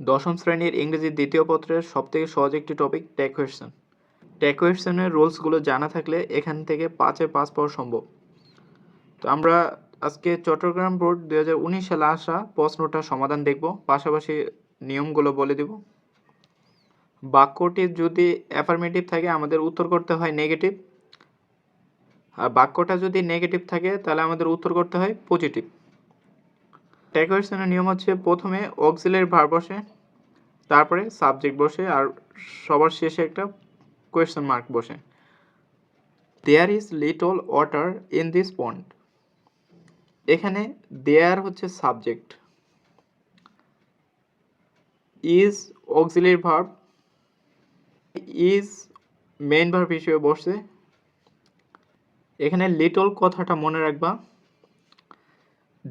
দশম শ্রেণীর ইংরেজি দ্বিতীয় পত্রের সবথেকে সহজ একটি টপিক ট্যাগ কোয়েশ্চেন। ট্যাগ কোয়েশ্চেনের রুলসগুলো জানা থাকলে এখান থেকে 5-এ 5 পাওয়া সম্ভব। তো আমরা আজকে চট্টগ্রাম বোর্ড 2019 সালে আসা প্রশ্নটা সমাধান দেখব, পাশাপাশি নিয়মগুলো বলে দিব। বাক্যটি যদি অ্যাফার্মেটিভ থাকে আমাদের উত্তর করতে হয় নেগেটিভ, আর বাক্যটা যদি নেগেটিভ থাকে তাহলে আমাদের উত্তর করতে হয় পজিটিভ। ট্যাগ কোয়েশ্চেনের নিয়ম হচ্ছে প্রথমে অক্সিলারি ভার্ব বসে, তারপরে সাবজেক্ট বসে, আর সবার শেষে একটা কোয়েশ্চেন মার্ক বসে। There is little water in this pond. এখানে দেয়ার হচ্ছে subject, is auxiliary verb, is main verb হিসেবে বসছে। এখানে লিটল কথাটা মনে রাখবা,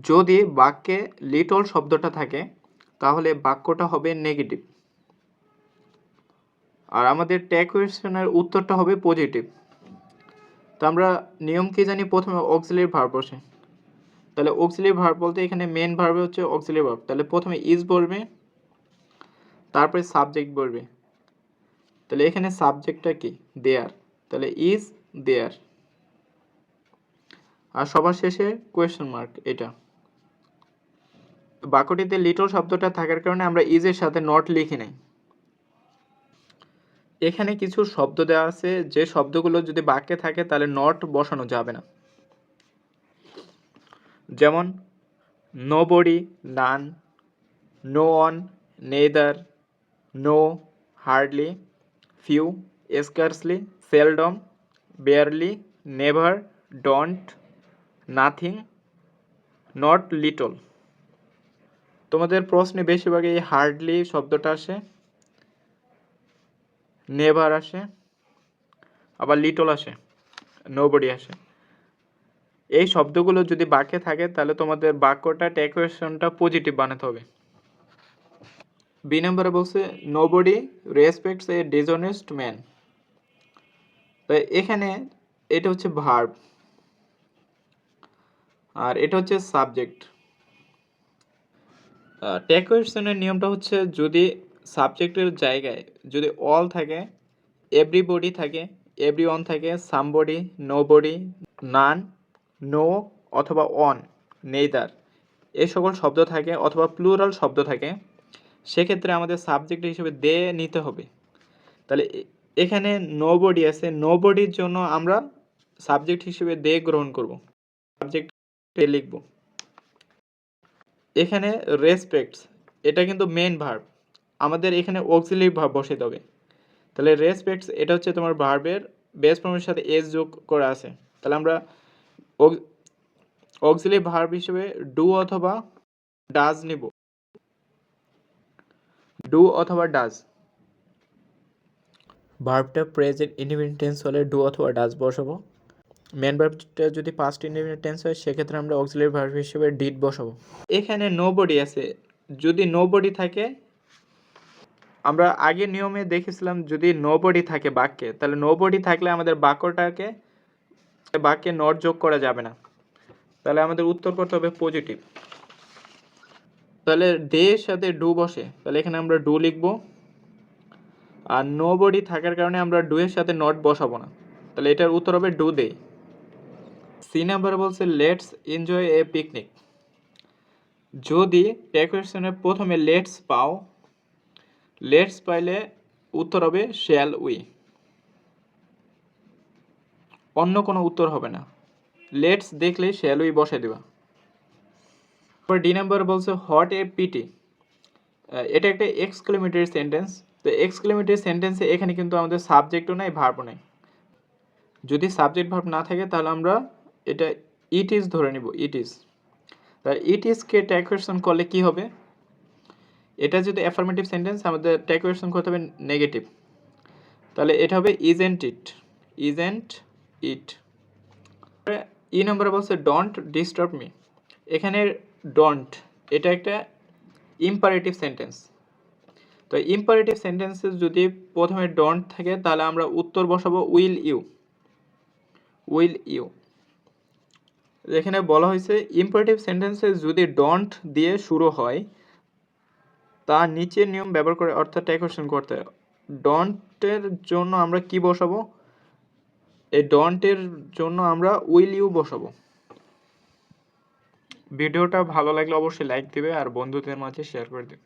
যদি বাক্যে লিটল শব্দটা থাকে তাহলে বাক্যটা হবে নেগেটিভ, আর আমাদের ট্যাগ কোয়েশ্চেনের উত্তরটা হবে পজিটিভ। তো আমরা নিয়ম কি জানি, প্রথমে অক্সিলারি ভার্ব বসে, তাহলে অক্সিলারি ভার্ব বলতে এখানে মেন ভার্ব হচ্ছে অক্সিলারি ভার্ব, তাহলে প্রথমে ইজ বলবে, তারপরে সাবজেক্ট বলবে। তাহলে এখানে সাবজেক্টটা কি, দেয়ার, তাহলে ইজ দেয়ার, আর সবার শেষে কোয়েশ্চেন মার্ক। এটা বাক্যটিতে লিটল শব্দটা থাকার কারণে আমরা ইজের সাথে নট লিখি নাই। এখানে কিছু শব্দ দেওয়া আছে, যে শব্দগুলো যদি বাক্যে থাকে তাহলে নট বসানো যাবে না। যেমন nobody, none, no one, neither, no, hardly, few, scarcely, seldom, barely, never, don't, nothing, not little. তোমাদের প্রশ্নে বেশিরভাগ এই হার্ডলি শব্দটা আসে, নেভার আসে, আবার লিটল আসে, নোবডি আসে। এই শব্দগুলো যদি বাক্যে থাকে তাহলে তোমাদের বাক্যটা ট্যাগ কোয়েশ্চনটা পজিটিভ বানাতে হবে। বি নম্বরে বলছে নোবডি রেসপেক্টস এ ডিসঅনেস্ট ম্যান। তো এখানে এটা হচ্ছে ভার্ব, আর এটা হচ্ছে সাবজেক্ট। ট্যাগ কোয়েশ্চনের নিয়মটা হচ্ছে, যদি সাবজেক্টের জায়গায় যদি অল থাকে, এভরিবডি থাকে, এভরিওয়ান থাকে, সামবডি, নোবডি, নান, নো অথবা অন, নেইদার, এই সকল শব্দ থাকে, অথবা প্লুরাল শব্দ থাকে, সেক্ষেত্রে আমাদের সাবজেক্ট হিসেবে দে নিতে হবে। তাহলে এখানে নোবডি আছে, নোবডির জন্য আমরা সাবজেক্ট হিসেবে দে গ্রহণ করব, সাবজেক্ট লিখব। এখানে রেসপেক্টস, এটা কিন্তু মেন ভার্ব, আমাদের এখানে অক্সিলারি ভার্ব বসাতে হবে। তাহলে রেসপেক্টস এটা হচ্ছে তোমার ভার্বের বেস ফর্মের সাথে এস যোগ করা আছে, তাহলে আমরা অক্সিলারি ভার্ব হিসেবে ডু অথবা ডাজ নিব, ডু অথবা ডাজ। ভার্বটা প্রেজেন্ট ইনডিফিনিট টেন্স হলে ডু অথবা ডাজ বসাবো। মেন ভার্বটা যদি পাস্ট ইনডিফিনিট টেন্স হয় সেক্ষেত্রে আমরা অক্সিলারি ভার্ব হিসেবে ডিড বসাবো। এখানে নোবডি আছে, যদি নোবডি থাকে, আমরা আগে নিয়মে দেখেছিলাম যদি নোবডি থাকে বাক্যে, তাহলে নোবডি থাকলে আমাদের বাক্যে নট যোগ করা যাবে না, তাহলে আমাদের উত্তর করতে হবে পজিটিভ। তাহলে দে এর সাথে ডু বসে, তাহলে এখানে আমরা ডু লিখব, আর নোবডি থাকার কারণে আমরা ডু এর সাথে নট বসাবো না, তাহলে এটার উত্তর হবে ডু দে। সি নাম্বারে বলছে লেটস এনজয় এ পিকনিক। যদি ট্যাগ কোয়েশ্চনের প্রথমে লেটস পাও, লেটস পাইলে উত্তর হবে শ্যাল উই, অন্য কোনো উত্তর হবে না, লেটস দেখলেই শ্যাল উই বসে দেবা। তারপর ডি নাম্বার বলছে হোয়াট এ পিটি। এটা একটা এক্সক্লেমেটরি সেন্টেন্স। তো এক্সক্লেমেটরি সেন্টেন্সে এখানে কিন্তু আমাদের সাবজেক্টও নাই, ভার্বও নাই। যদি সাবজেক্ট ভার্ব না থাকে তাহলে আমরা এটা ইট ইজ ধরে নিব, ইট ইজ। তাহলে ইট ইজকে ট্যাগ কোয়েশ্চন করলে কি হবে, এটা যদি অ্যাফার্মেটিভ সেন্টেন্স আমাদের ট্যাগ কোয়েশ্চন করতে হবে নেগেটিভ, তাহলে এটা হবে isn't it, isn't it. E number বলছে ডোন্ট ডিস্টার্ব মি। এখানে ডোন্ট এটা একটা ইম্পারেটিভ সেন্টেন্স। তো ইম্পারেটিভ সেন্টেন্সে যদি প্রথমে ডোন্ট থাকে তাহলে আমরা উত্তর বসাবো উইল ইউ, উইল ইউ। এখানে বলা হয়েছে ইম্পারেটিভ সেন্টেন্সে যদি ডোন্ট দিয়ে শুরু হয় তা নিচের নিয়ম ব্যবহার করে অর্থাৎ কোশ্চেন করতে হয়। ডন্টের জন্য আমরা কি বসাবো? এই ডন্টের জন্য আমরা উইল ইউ বসাবো। ভিডিওটা ভালো লাগলে অবশ্যই লাইক দিবে আর বন্ধুদের মাঝে শেয়ার করে দিবে।